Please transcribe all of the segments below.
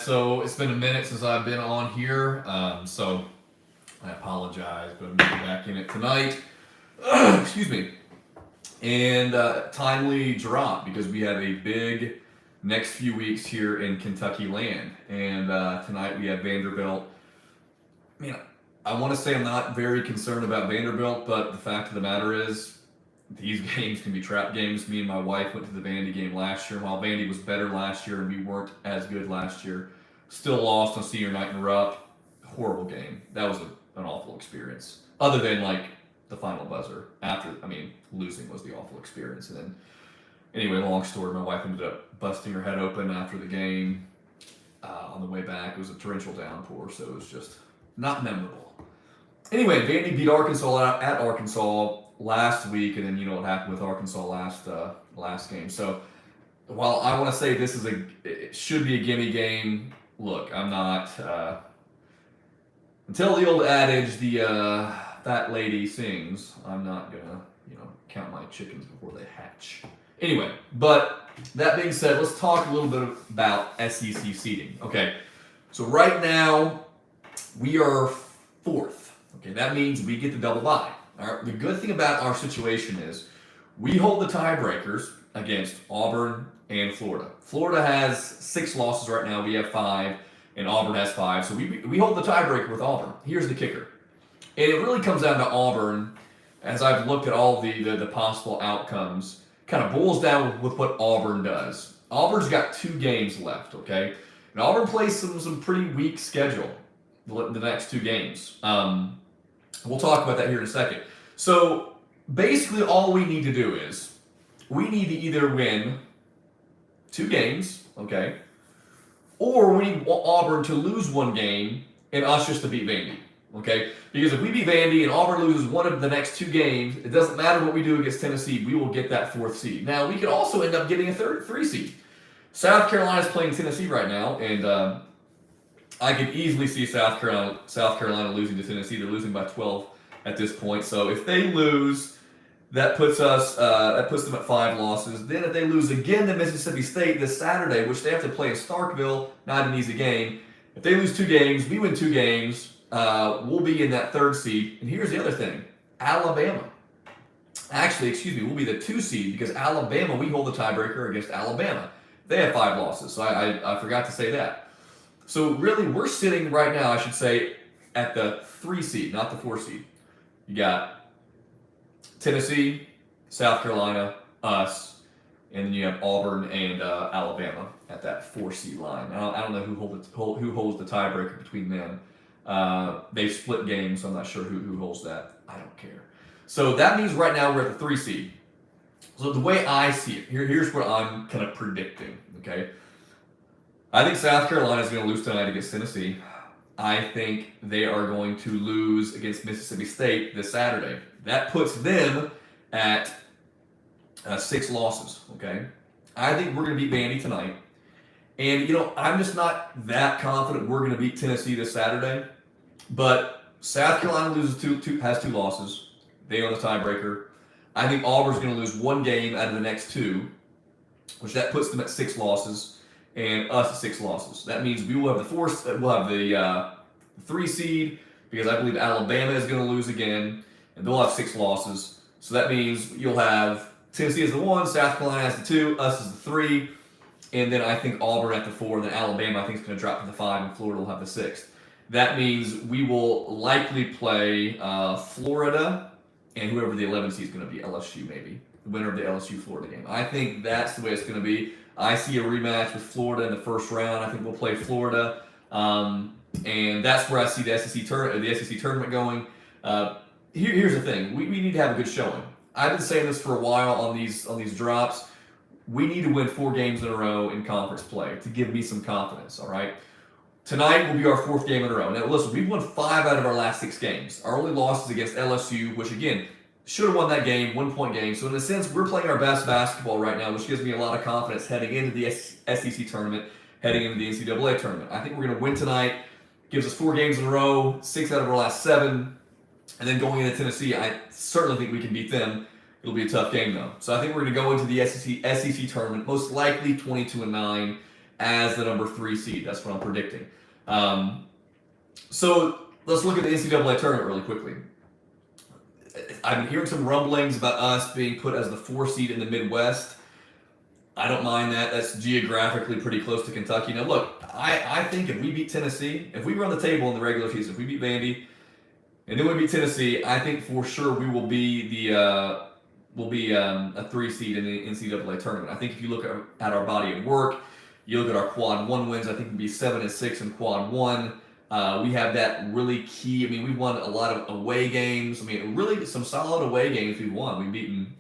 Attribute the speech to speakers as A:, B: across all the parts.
A: So it's been a minute since I've been on here, so I apologize, but I'm getting back in it tonight. Excuse me. And timely drop because we have a big next few weeks here in Kentucky land. And tonight we have Vanderbilt. I mean, I want to say I'm not very concerned about Vanderbilt, but the fact of the matter is these games can be trap games. Me and my wife went to the Vandy game last year. While Vandy was better last year and we weren't as good last year, still lost on senior night in Rupp. Horrible game. That was an awful experience. Other than like the final buzzer. Losing was the awful experience. And then, anyway, long story. My wife ended up busting her head open after the game. On the way back, it was a torrential downpour, so it was just not memorable. Anyway, Vandy beat Arkansas at Arkansas last week, and then you know what happened with Arkansas last game. So while I want to say it should be a gimme game, look, I'm not until the old adage, the fat lady sings. I'm not gonna count my chickens before they hatch. Anyway, but that being said, let's talk a little bit about SEC seeding. Okay, so right now we are fourth. Okay, that means we get the double bye. All right, the good thing about our situation is we hold the tiebreakers against Auburn and Florida. Florida has 6 losses right now. We have 5, and Auburn has 5. So we hold the tiebreaker with Auburn. Here's the kicker. And it really comes down to Auburn, as I've looked at all the possible outcomes, kind of boils down with what Auburn does. Auburn's got 2 games left, okay? And Auburn plays some pretty weak schedule the next 2 games. We'll talk about that here in a second. So basically all we need to do is we need to either win 2 games, okay, or we need Auburn to lose 1 game and us just to beat Vandy, okay? Because if we beat Vandy and Auburn loses one of the next 2 games, it doesn't matter what we do against Tennessee, we will get that 4th seed. Now, we could also end up getting a 3 seed. South Carolina's playing Tennessee right now, and I could easily see South Carolina losing to Tennessee. They're losing by 12 at this point. So if they lose, that puts them at 5 losses. Then if they lose again to Mississippi State this Saturday, which they have to play in Starkville, not an easy game. If they lose 2 games, we win 2 games. We'll be in that 3rd seed. And here's the other thing: Alabama. Actually, we'll be the 2 seed because Alabama, we hold the tiebreaker against Alabama. They have 5 losses, so I forgot to say that. So really, we're sitting right now, I should say, at the 3 seed, not the 4 seed. You got Tennessee, South Carolina, us, and then you have Auburn and Alabama at that 4 seed line. I don't know who holds the tiebreaker between them. They split games, so I'm not sure who holds that. I don't care. So that means right now we're at the 3 seed. So the way I see it, here's what I'm kind of predicting, okay? I think South Carolina is going to lose tonight against Tennessee. I think they are going to lose against Mississippi State this Saturday. That puts them at 6 losses, okay? I think we're going to beat Vandy tonight. And, I'm just not that confident we're going to beat Tennessee this Saturday. But South Carolina has 2 losses. They own the tiebreaker. I think Auburn's going to lose 1 game out of the next 2, which that puts them at 6 losses. And us at 6 losses. That means we will have the 3 seed because I believe Alabama is going to lose again, and they'll have 6 losses. So that means you'll have Tennessee as the 1, South Carolina as the 2, us as the 3, and then I think Auburn at the 4, and then Alabama I think is going to drop to the 5, and Florida will have the 6th. That means we will likely play Florida and whoever the 11 seed is going to be, LSU maybe, the winner of the LSU-Florida game. I think that's the way it's going to be. I see a rematch with Florida in the 1st round. I think we'll play Florida, and that's where I see the SEC tournament going. Here's the thing: we need to have a good showing. I've been saying this for a while on these drops. We need to win 4 games in a row in conference play to give me some confidence. All right, tonight will be our 4th game in a row. Now, listen, we've won 5 out of our last 6 games. Our only loss is against LSU, which again, should have won that game, 1-point game. So in a sense, we're playing our best basketball right now, which gives me a lot of confidence heading into the SEC tournament, heading into the NCAA tournament. I think we're going to win tonight. Gives us 4 games in a row, 6 out of our last 7. And then going into Tennessee, I certainly think we can beat them. It'll be a tough game, though. So I think we're going to go into the SEC tournament, most likely 22-9. as the number 3 seed. That's what I'm predicting. So let's look at the NCAA tournament really quickly. I've been hearing some rumblings about us being put as the 4 seed in the Midwest. I don't mind that. That's geographically pretty close to Kentucky. Now, look, I think if we beat Tennessee, if we run the table in the regular season, if we beat Vandy, and then we beat Tennessee, I think for sure we will be a 3 seed in the NCAA tournament. I think if you look at our body of work, you look at our quad 1 wins, I think we'd be 7-6 in quad 1. We have that really key. I mean, we won a lot of away games. I mean, really some solid away games we've won. We've beaten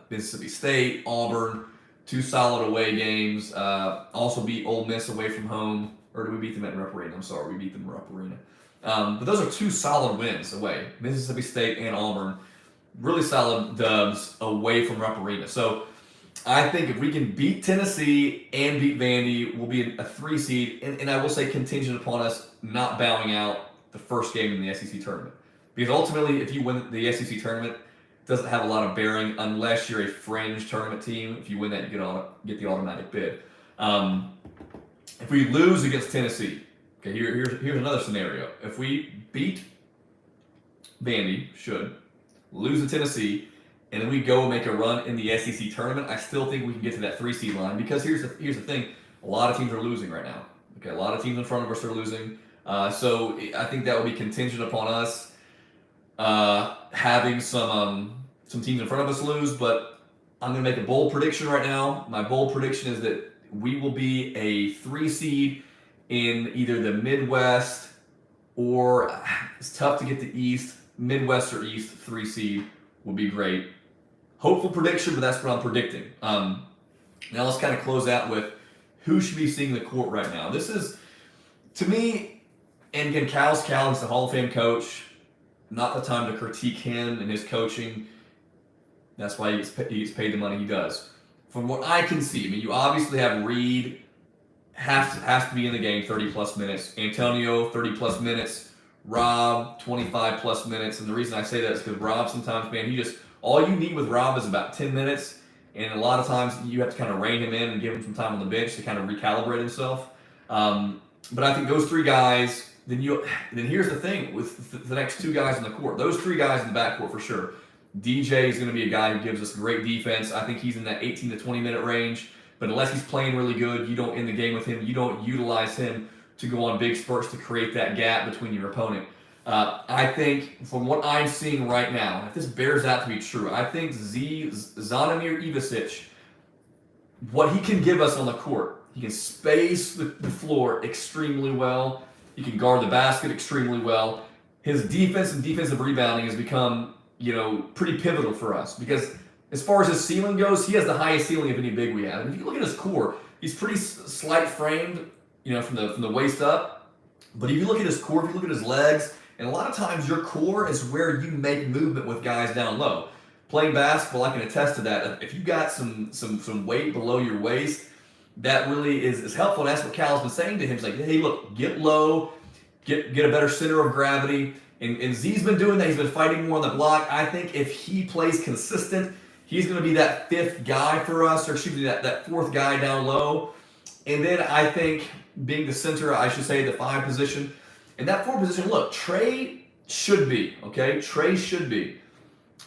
A: Mississippi State, Auburn, 2 solid away games. Also beat Ole Miss away from home. Or did we beat them at Rupp Arena? I'm sorry, we beat them at Rupp Arena. But those are 2 solid wins away. Mississippi State and Auburn. Really solid dubs away from Rupp Arena. So I think if we can beat Tennessee and beat Vandy, we'll be a 3 seed. And I will say contingent upon us not bowing out the first game in the SEC tournament. Because ultimately, if you win the SEC tournament, it doesn't have a lot of bearing unless you're a fringe tournament team. If you win that, you get the automatic bid. If we lose against Tennessee, okay, here's another scenario. If we beat Vandy, lose to Tennessee, and then we go and make a run in the SEC tournament, I still think we can get to that 3 seed line because here's the thing: a lot of teams are losing right now. Okay, a lot of teams in front of us are losing. So I think that will be contingent upon us having some teams in front of us lose. But I'm going to make a bold prediction right now. My bold prediction is that we will be a 3 seed in either the Midwest or it's tough to get the East. Midwest or East 3 seed would be great. Hopeful prediction, but that's what I'm predicting. Now let's kind of close out with who should be seeing the court right now. This is, to me, and again, Cal's the Hall of Fame coach. Not the time to critique him and his coaching. That's why he gets paid the money he does. From what I can see, I mean, you obviously have Reed has to be in the game 30-plus minutes. Antonio, 30-plus minutes. Rob, 25-plus minutes. And the reason I say that is because Rob sometimes, man, all you need with Rob is about 10 minutes. And a lot of times you have to kind of rein him in and give him some time on the bench to kind of recalibrate himself. But I think those 3 guys, then here's the thing with the next 2 guys on the court. Those 3 guys in the backcourt for sure. DJ is going to be a guy who gives us great defense. I think he's in that 18 to 20 minute range. But unless he's playing really good, you don't end the game with him. You don't utilize him to go on big spurts to create that gap between your opponent. I think from what I'm seeing right now, if this bears out to be true, I think Zvonimir Ivisic, what he can give us on the court, he can space the floor extremely well. He can guard the basket extremely well. His defense and defensive rebounding has become, pretty pivotal for us because as far as his ceiling goes, he has the highest ceiling of any big we have. And if you look at his core, he's pretty slight framed, from the waist up. But if you look at his core, if you look at his legs, and a lot of times your core is where you make movement with guys down low. Playing basketball, I can attest to that. If you got some weight below your waist, that really is helpful. And that's what Cal's been saying to him. He's like, hey, look, get low, get a better center of gravity. And Z's been doing that. He's been fighting more on the block. I think if he plays consistent, he's going to be that 5th guy for us, or excuse me, that 4th guy down low. And then I think being the center, I should say the 5 position. And that 4 position, look, Trey should be, okay? Trey should be.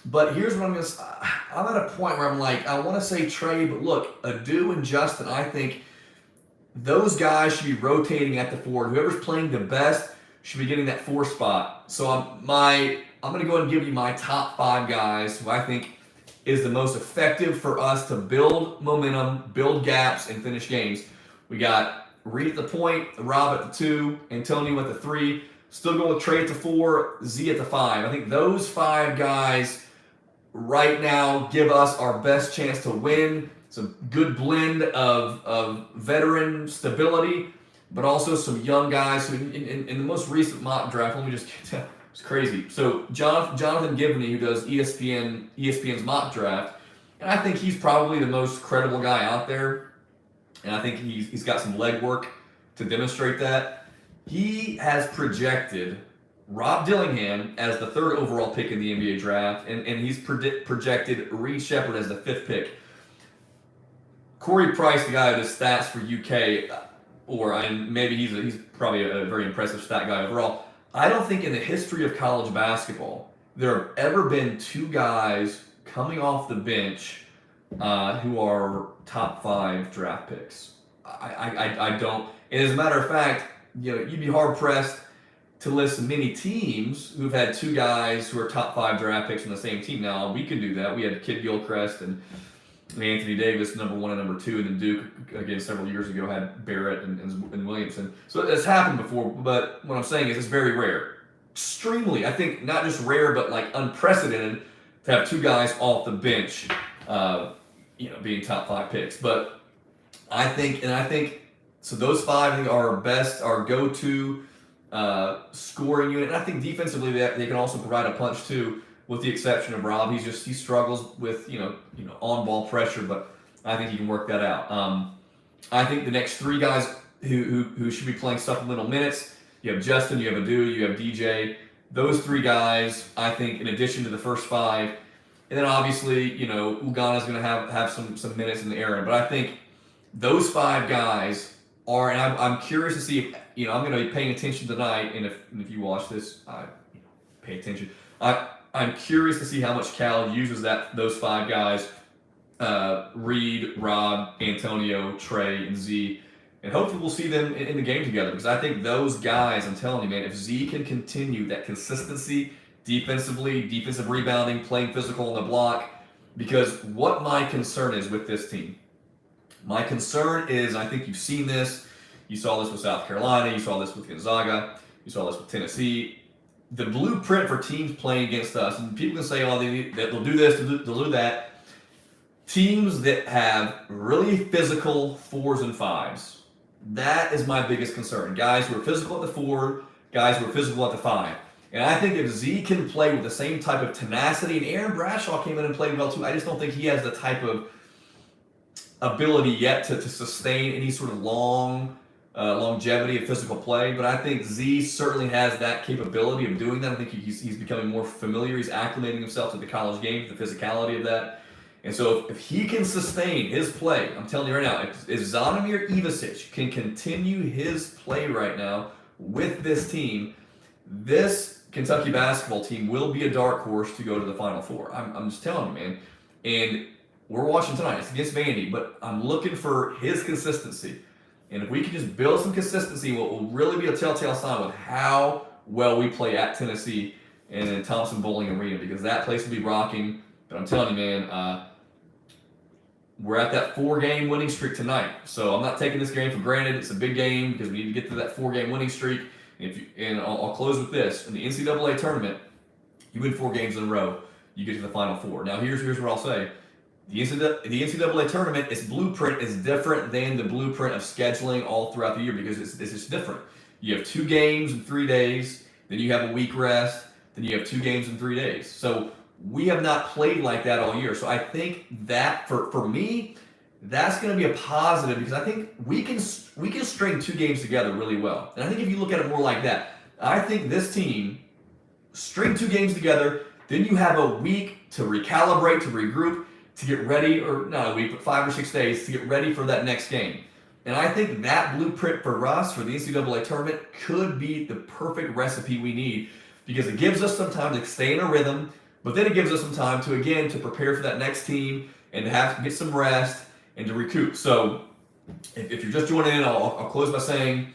A: But here's what I'm at a point where I'm like, I want to say Trey, but look, Adu and Justin, I think those guys should be rotating at the 4. Whoever's playing the best should be getting that 4 spot. So I'm going to go ahead and give you my top 5 guys who I think is the most effective for us to build momentum, build gaps, and finish games. We got Reed at the point, Rob at the 2, Antonio at the 3, still going with Trey at the 4, Z at the 5. I think those 5 guys right now give us our best chance to win. It's a good blend of veteran stability, but also some young guys who, in the most recent mock draft, let me just get to, it's crazy. So Jonathan Gibney, who does ESPN's mock draft, and I think he's probably the most credible guy out there. And I think he's got some legwork to demonstrate that. He has projected Rob Dillingham as the 3rd overall pick in the NBA draft, and he's projected Reed Sheppard as the 5th pick. Corey Price, the guy who does stats for UK, maybe he's probably a very impressive stat guy overall. I don't think in the history of college basketball there have ever been two guys coming off the bench who are top 5 draft picks. I don't. And as a matter of fact, you'd be hard pressed to list many teams who've had two guys who are top 5 draft picks on the same team. Now we could do that. We had Kid Gilchrist and Anthony Davis, number 1 and number 2, and then Duke, again, several years ago, had Barrett and Williamson. So it's happened before, but what I'm saying is it's very rare. Extremely, I think, not just rare, but like unprecedented to have two guys off the bench, being top 5 picks. But I think, so those 5, I think, are our go-to scoring unit. And I think defensively they can also provide a punch too, with the exception of Rob. He struggles with on-ball pressure, but I think he can work that out. I think the next 3 guys who should be playing supplemental minutes, you have Justin, you have Adu, you have DJ. Those 3 guys, I think, in addition to the first 5, and then obviously Ugana's going to have some minutes in the Aaron. But I think those 5 guys are, and I'm curious to see if I'm going to be paying attention tonight, and if you watch this, pay attention. I'm curious to see how much Cal uses those 5 guys, Reed, Rob, Antonio, Trey, and Z, and hopefully we'll see them in the game together, because I think those guys, I'm telling you, man, if Z can continue that consistency defensively, defensive rebounding, playing physical on the block, because what my concern is with this team, my concern is, I think you've seen this, you saw this with South Carolina, you saw this with Gonzaga, you saw this with Tennessee, the blueprint for teams playing against us, and people can say, they'll do this, they'll do that. Teams that have really physical 4s and 5s, that is my biggest concern. Guys who are physical at the 4, guys who are physical at the 5. And I think if Z can play with the same type of tenacity, and Aaron Bradshaw came in and played well too, I just don't think he has the type of ability yet to sustain any sort of longevity of physical play, but I think Z certainly has that capability of doing that. I think he's becoming more familiar. He's acclimating himself to the college game, the physicality of that. And so if he can sustain his play, I'm telling you right now, if Zvonimir Ivisic can continue his play right now with this team, this Kentucky basketball team will be a dark horse to go to the Final Four. I'm just telling you, man. And we're watching tonight. It's against Vandy, but I'm looking for his consistency. And if we can just build some consistency, what will really be a telltale sign with how well we play at Tennessee and in Thompson Bowling Arena, because that place will be rocking. But I'm telling you, man, we're at that 4-game winning streak tonight. So I'm not taking this game for granted. It's a big game because we need to get to that 4-game winning streak. And I'll close with this. In the NCAA tournament, you win 4 games in a row, you get to the Final Four. Now, here's what I'll say. The NCAA tournament, its blueprint is different than the blueprint of scheduling all throughout the year, because it's just different. You have 2 games in 3 days, then you have a week rest, then you have 2 games in 3 days. So we have not played like that all year. So I think that for me, that's going to be a positive, because I think we can string 2 games together really well. And I think if you look at it more like that, I think this team string 2 games together, then you have a week to recalibrate, to regroup, to get ready, or not a week, but 5 or 6 days to get ready for that next game. And I think that blueprint for us, for the NCAA tournament, could be the perfect recipe we need, because it gives us some time to stay in a rhythm, but then it gives us some time to prepare for that next team and to have to get some rest and to recoup. So if you're just joining in, I'll close by saying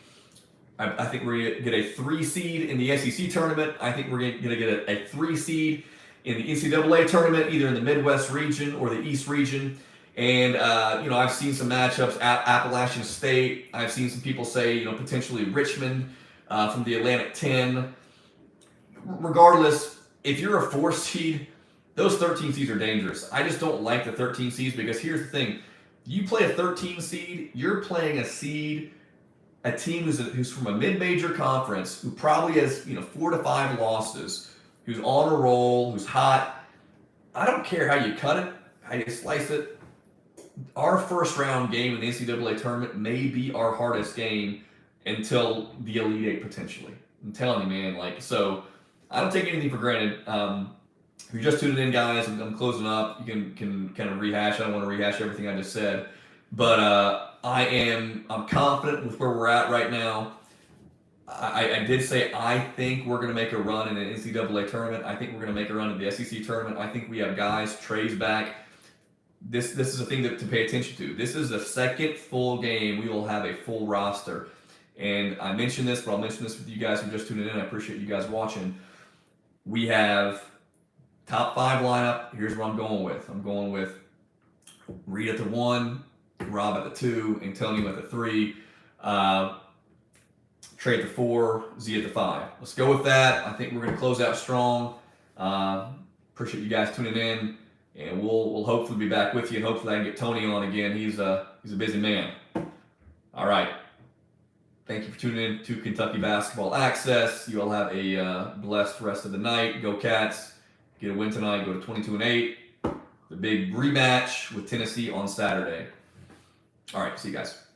A: I think we're going to get a 3 seed in the SEC tournament. I think we're going to get a 3 seed in the NCAA tournament, either in the Midwest region or the East region. And, I've seen some matchups at Appalachian State. I've seen some people say, potentially Richmond from the Atlantic 10. Regardless, if you're a 4 seed, those 13 seeds are dangerous. I just don't like the 13 seeds, because here's the thing. You play a 13 seed, you're playing a team who's from a mid-major conference, who probably has 4 to 5 losses, who's on a roll, who's hot. I don't care how you cut it, how you slice it. Our first round game in the NCAA tournament may be our hardest game until the Elite Eight, potentially. I'm telling you, man. So I don't take anything for granted. If you're just tuning in, guys, I'm closing up. You can kind of rehash. I don't want to rehash everything I just said. But I'm confident with where we're at right now. I did say I think we're going to make a run in an NCAA tournament. I think we're going to make a run in the SEC tournament. I think we have guys. Trey's back. This is a thing to pay attention to. This is the second full game we will have a full roster. And I mentioned this, but I'll mention this with you guys who just tuned in. I appreciate you guys watching. We have top 5 lineup. Here's what I'm going with. I'm going with Reed at the 1, Rob at the 2, Antonio at the 3, Trey at the 4, Z at the 5. Let's go with that. I think we're going to close out strong. Appreciate you guys tuning in, and we'll hopefully be back with you, and hopefully I can get Tony on again. He's a busy man. All right. Thank you for tuning in to Kentucky Basketball Access. You all have a blessed rest of the night. Go Cats. Get a win tonight. Go to 22-8. The big rematch with Tennessee on Saturday. All right. See you guys.